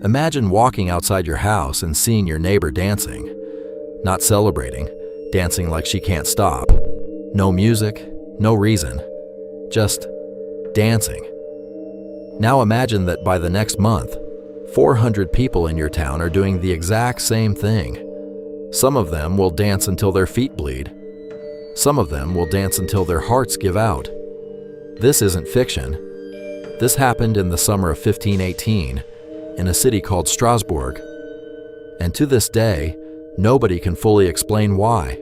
Imagine walking outside your house and seeing your neighbor dancing. Not celebrating, dancing like she can't stop. No music, no reason, just dancing. Now imagine that by the next month, 400 people in your town are doing the exact same thing. Some of them will dance until their feet bleed. Some of them will dance until their hearts give out. This isn't fiction. This happened in the summer of 1518 in a city called Strasbourg. And to this day, nobody can fully explain why.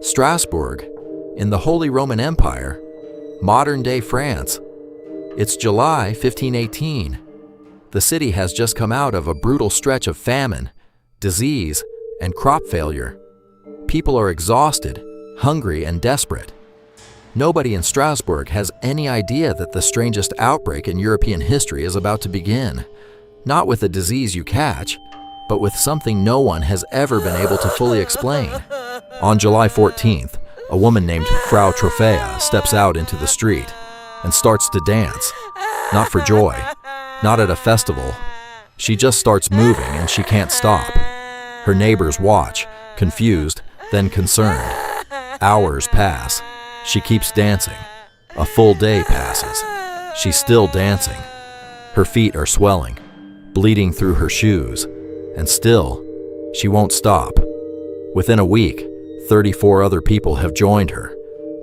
Strasbourg, in the Holy Roman Empire, modern-day France. It's July 1518. The city has just come out of a brutal stretch of famine, disease, and crop failure. People are exhausted, hungry, and desperate. Nobody in Strasbourg has any idea that the strangest outbreak in European history is about to begin. Not with a disease you catch, but with something no one has ever been able to fully explain. On July 14th, a woman named Frau Troffea steps out into the street and starts to dance. Not for joy, not at a festival. She just starts moving and she can't stop. Her neighbors watch, confused, then concerned. Hours pass. She keeps dancing. A full day passes. She's still dancing. Her feet are swelling, bleeding through her shoes, and still, she won't stop. Within a week, 34 other people have joined her,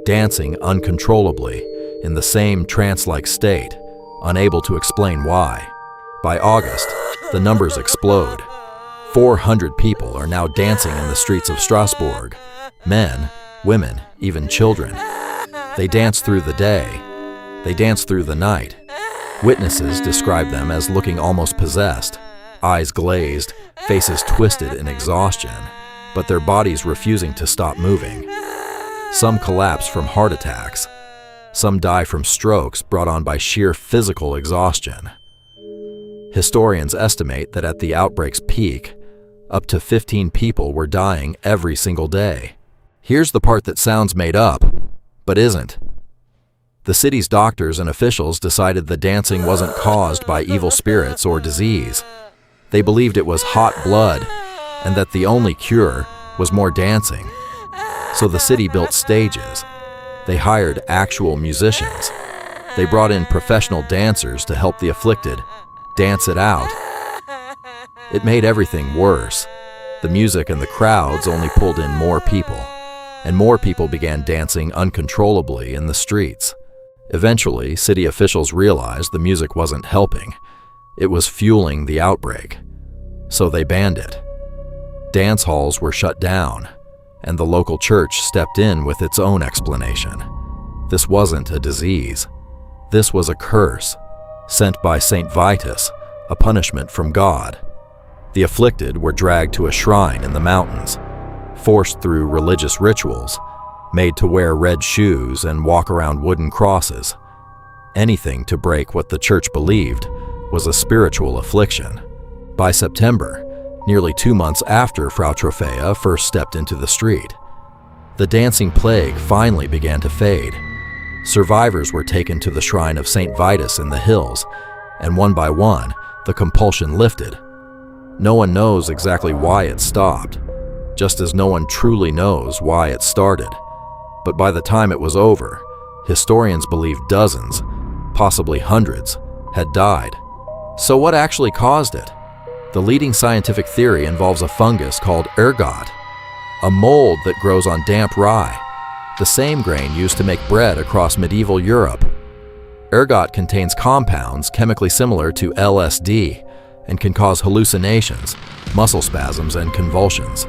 dancing uncontrollably in the same trance-like state, unable to explain why. By August, the numbers explode. 400 people are now dancing in the streets of Strasbourg. Men, women, even children. They dance through the day. They dance through the night. Witnesses describe them as looking almost possessed, eyes glazed, faces twisted in exhaustion, but their bodies refusing to stop moving. Some collapse from heart attacks. Some die from strokes brought on by sheer physical exhaustion. Historians estimate that at the outbreak's peak, up to 15 people were dying every single day. Here's the part that sounds made up, but isn't. The city's doctors and officials decided the dancing wasn't caused by evil spirits or disease. They believed it was hot blood, and that the only cure was more dancing. So the city built stages. They hired actual musicians. They brought in professional dancers to help the afflicted dance it out. It made everything worse. The music and the crowds only pulled in more people, and more people began dancing uncontrollably in the streets. Eventually, city officials realized the music wasn't helping. It was fueling the outbreak. So they banned it. Dance halls were shut down, and the local church stepped in with its own explanation. This wasn't a disease. This was a curse, sent by Saint Vitus, a punishment from God. The afflicted were dragged to a shrine in the mountains, forced through religious rituals, made to wear red shoes and walk around wooden crosses. Anything to break what the church believed was a spiritual affliction. By September, nearly 2 months after Frau Troffea first stepped into the street, the dancing plague finally began to fade. Survivors were taken to the shrine of Saint Vitus in the hills, and one by one, the compulsion lifted. No one knows exactly why it stopped, just as no one truly knows why it started. But by the time it was over, historians believe dozens, possibly hundreds, had died. So what actually caused it? The leading scientific theory involves a fungus called ergot, a mold that grows on damp rye, the same grain used to make bread across medieval Europe. Ergot contains compounds chemically similar to LSD and can cause hallucinations, muscle spasms, and convulsions.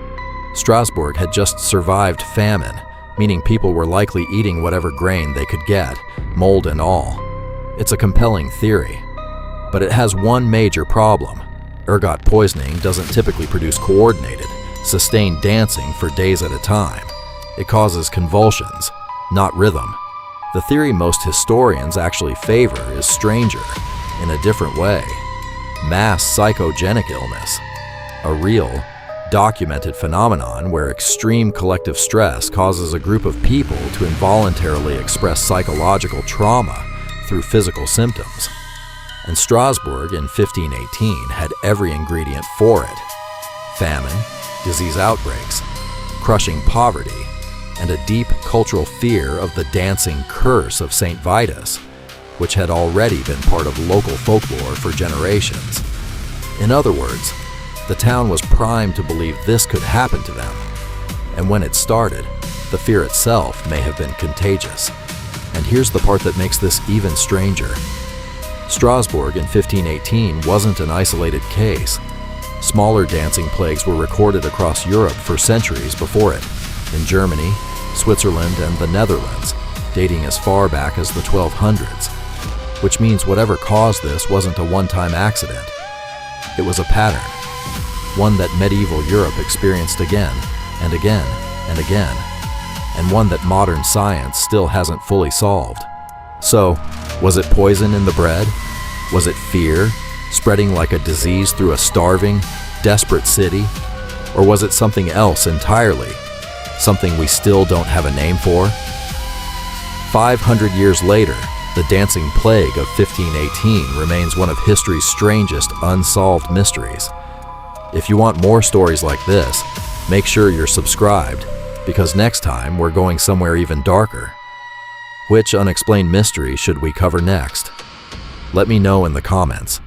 Strasbourg had just survived famine, meaning people were likely eating whatever grain they could get, mold and all. It's a compelling theory, but it has one major problem. Ergot poisoning doesn't typically produce coordinated, sustained dancing for days at a time. It causes convulsions, not rhythm. The theory most historians actually favor is stranger, in a different way. Mass psychogenic illness, a real, documented phenomenon where extreme collective stress causes a group of people to involuntarily express psychological trauma through physical symptoms. And Strasbourg in 1518 had every ingredient for it: famine, disease outbreaks, crushing poverty, and a deep cultural fear of the dancing curse of St. Vitus, which had already been part of local folklore for generations. In other words, the town was primed to believe this could happen to them. And when it started, the fear itself may have been contagious. And here's the part that makes this even stranger. Strasbourg in 1518 wasn't an isolated case. Smaller dancing plagues were recorded across Europe for centuries before it, in Germany, Switzerland, and the Netherlands, dating as far back as the 1200s, which means whatever caused this wasn't a one-time accident. It was a pattern, one that medieval Europe experienced again and again and again, and one that modern science still hasn't fully solved. So, was it poison in the bread? Was it fear, spreading like a disease through a starving, desperate city? Or was it something else entirely? Something we still don't have a name for? 500 years later, the dancing plague of 1518 remains one of history's strangest unsolved mysteries. If you want more stories like this, make sure you're subscribed, because next time we're going somewhere even darker. Which unexplained mystery should we cover next? Let me know in the comments.